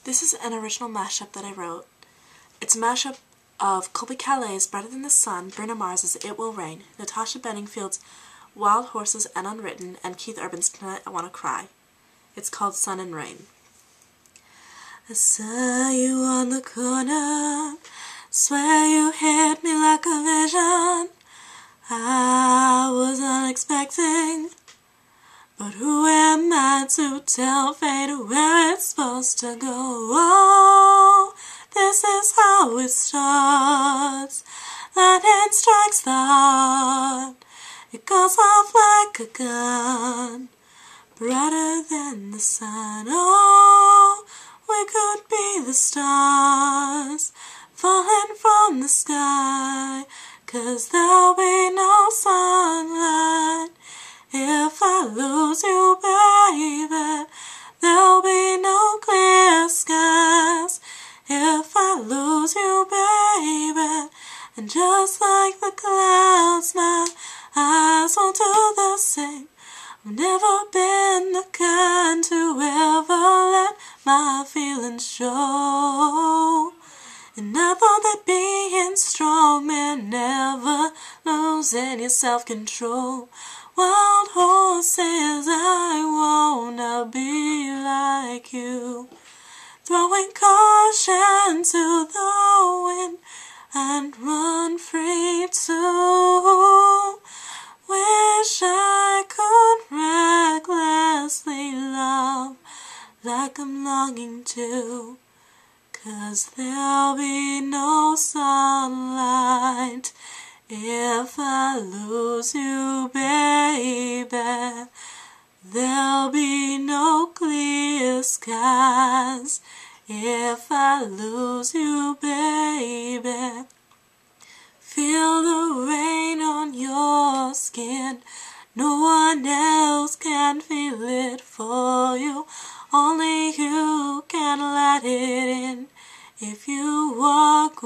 This is an original mashup that I wrote. It's a mashup of Colby Calais' Brighter Than the Sun, Bruno Mars's It Will Rain, Natasha Bedingfield's Wild Horses and Unwritten, and Keith Urban's Tonight I Wanna Cry. It's called Sun and Rain. I saw you on the corner, swear you hit me like a vision. I was unexpecting, but who am I to tell fate where it's supposed to go? Oh, this is how it starts. Lightning strikes the heart, it goes off like a gun, brighter than the sun. Oh, we could be the stars falling from the sky, 'cause there'll be no sunlight if I lose you, baby. There'll be no clear skies if I lose you, baby. And just like the clouds, my eyes won't do the same. I've never been the kind to ever let my feelings show. And I thought that being strong meant never losing your self-control. Wild horses, I wanna be like you, throwing caution to the wind and run free too. Wish I could recklessly love like I'm longing to, 'cause there'll be no sunlight if I lose you, baby. There'll be no clear skies if I lose you, baby. Feel the rain on your skin, no one else can feel it for you. Only you can let it in if you walk